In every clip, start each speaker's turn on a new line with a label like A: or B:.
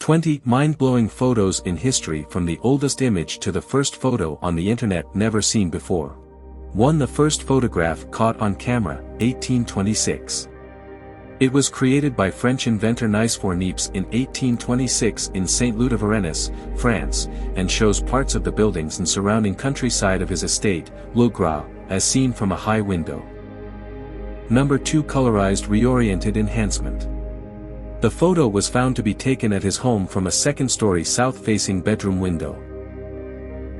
A: 20 Mind-blowing photos in history from the oldest image to the first photo on the internet never seen before. 1. The first photograph caught on camera, 1826. It was created by French inventor Nicephore Niepce in 1826 in Saint-Lô-de-Varennes, France, and shows parts of the buildings and surrounding countryside of his estate, Le Gras, as seen from a high window. 2. Colorized reoriented enhancement. The photo was found to be taken at his home from a second-story south-facing bedroom window.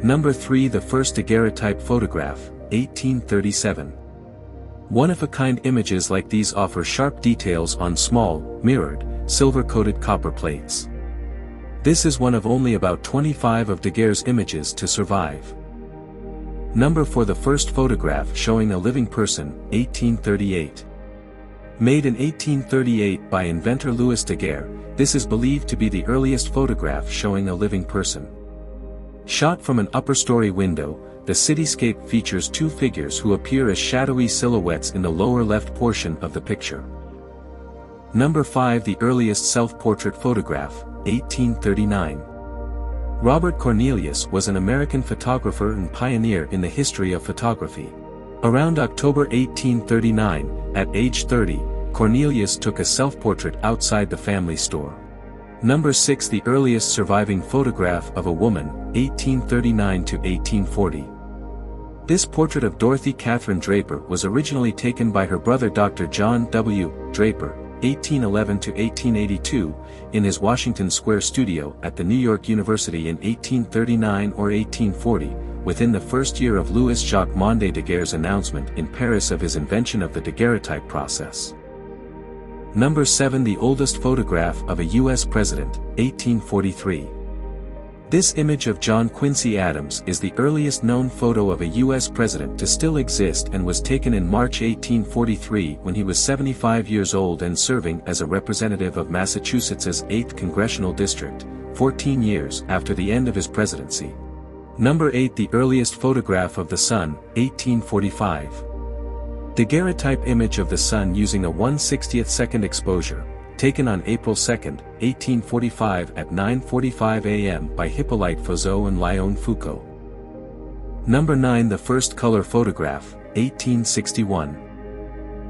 A: 3. The first daguerreotype photograph, 1837. One-of-a-kind images like these offer sharp details on small, mirrored, silver-coated copper plates. This is one of only about 25 of Daguerre's images to survive. 4. The first photograph showing a living person, 1838. Made in 1838 by inventor Louis Daguerre, this is believed to be the earliest photograph showing a living person. Shot from an upper-story window, the cityscape features two figures who appear as shadowy silhouettes in the lower left portion of the picture. 5. The earliest self-portrait photograph, 1839. Robert Cornelius was an American photographer and pioneer in the history of photography. Around October 1839, at age 30, Cornelius took a self-portrait outside the family store. 6. The earliest surviving photograph of a woman, 1839 to 1840. This portrait of Dorothy Catherine Draper was originally taken by her brother Dr. John W. Draper, 1811 to 1882, in his Washington Square studio at the New York University in 1839 or 1840, within the first year of Louis-Jacques Monde Daguerre's announcement in Paris of his invention of the daguerreotype process. 7. The oldest photograph of a U.S. president, 1843. This image of John Quincy Adams is the earliest known photo of a U.S. president to still exist and was taken in March 1843 when he was 75 years old and serving as a representative of Massachusetts's 8th Congressional District, 14 years after the end of his presidency. 8. The earliest photograph of the sun, 1845. Daguerreotype image of the sun using a 1/60th second exposure, taken on April 2, 1845 at 9:45 a.m. by Hippolyte Fauzeau and Léon Foucault. 9. The first color photograph, 1861.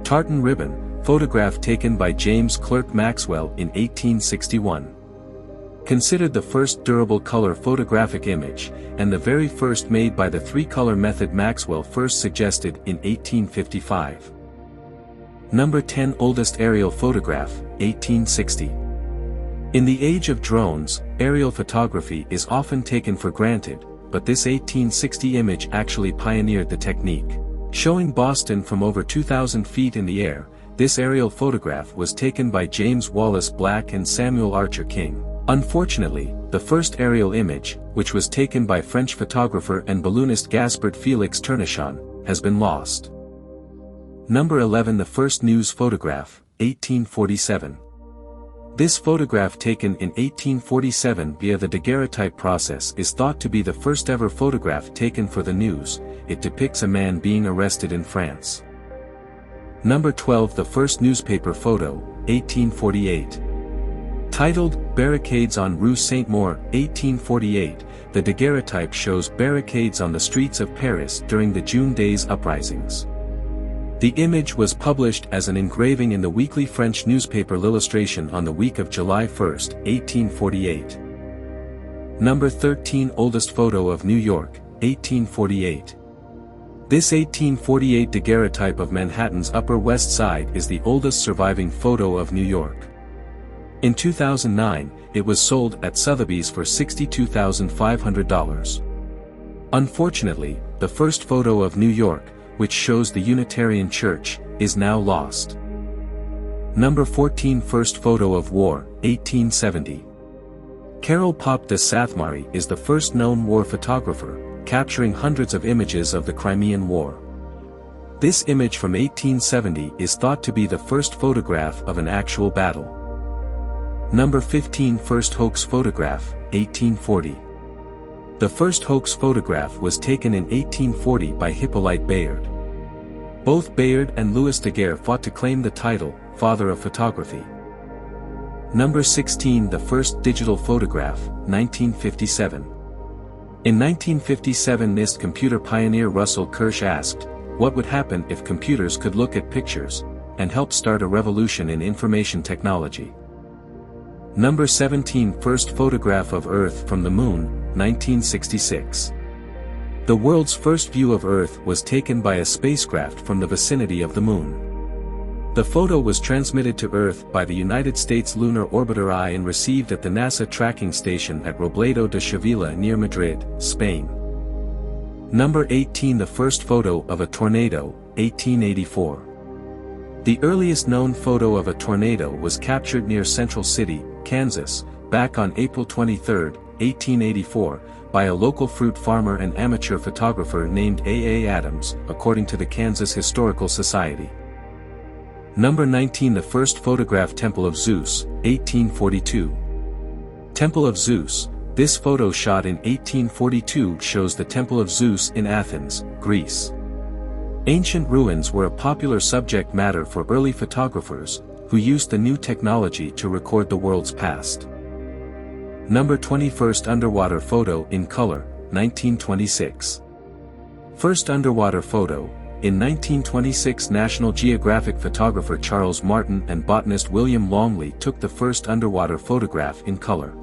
A: Tartan ribbon, photograph taken by James Clerk Maxwell in 1861. Considered the first durable color photographic image, and the very first made by the three-color method Maxwell first suggested in 1855. 10. Oldest aerial photograph, 1860. In the age of drones, aerial photography is often taken for granted, but this 1860 image actually pioneered the technique. Showing Boston from over 2,000 feet in the air, this aerial photograph was taken by James Wallace Black and Samuel Archer King. Unfortunately, the first aerial image, which was taken by French photographer and balloonist Gaspard Félix Tournichon, has been lost. 11. The first news photograph, 1847. This photograph taken in 1847 via the daguerreotype process is thought to be the first ever photograph taken for the news. It depicts a man being arrested in France. 12. The first newspaper photo, 1848. Titled, Barricades on Rue Saint-Maur, 1848, the daguerreotype shows barricades on the streets of Paris during the June Days uprisings. The image was published as an engraving in the weekly French newspaper L'Illustration on the week of July 1, 1848. 13. Oldest photo of New York, 1848. This 1848 daguerreotype of Manhattan's Upper West Side is the oldest surviving photo of New York. In 2009, it was sold at Sotheby's for $62,500. Unfortunately, the first photo of New York, which shows the Unitarian Church, is now lost. 14. First photo of war, 1870. Carole Pop de Sathmary is the first known war photographer, capturing hundreds of images of the Crimean War. This image from 1870 is thought to be the first photograph of an actual battle. 15. First hoax photograph, 1840. The first hoax photograph was taken in 1840 by Hippolyte Bayard. Both Bayard and Louis Daguerre fought to claim the title, Father of Photography. Number 16. The first digital photograph, 1957. In 1957, NIST computer pioneer Russell Kirsch asked, what would happen if computers could look at pictures, and help start a revolution in information technology. Number 17. First photograph of Earth from the Moon, 1966. The world's first view of Earth was taken by a spacecraft from the vicinity of the Moon. The photo was transmitted to Earth by the United States Lunar Orbiter I and received at the NASA tracking station at Robledo de Chavilla near Madrid, Spain. Number 18. The first photo of a tornado, 1884. The earliest known photo of a tornado was captured near Central City, Kansas, back on April 23, 1884, by a local fruit farmer and amateur photographer named A. A. Adams, according to the Kansas Historical Society. Number 19. The first photograph Temple of Zeus, 1842. Temple of Zeus. This photo shot in 1842 shows the Temple of Zeus in Athens, Greece. Ancient ruins were a popular subject matter for early photographers, who used the new technology to record the world's past. Number 20. First underwater photo in color, 1926. First underwater photo. In 1926, National Geographic photographer Charles Martin and botanist William Longley took the first underwater photograph in color.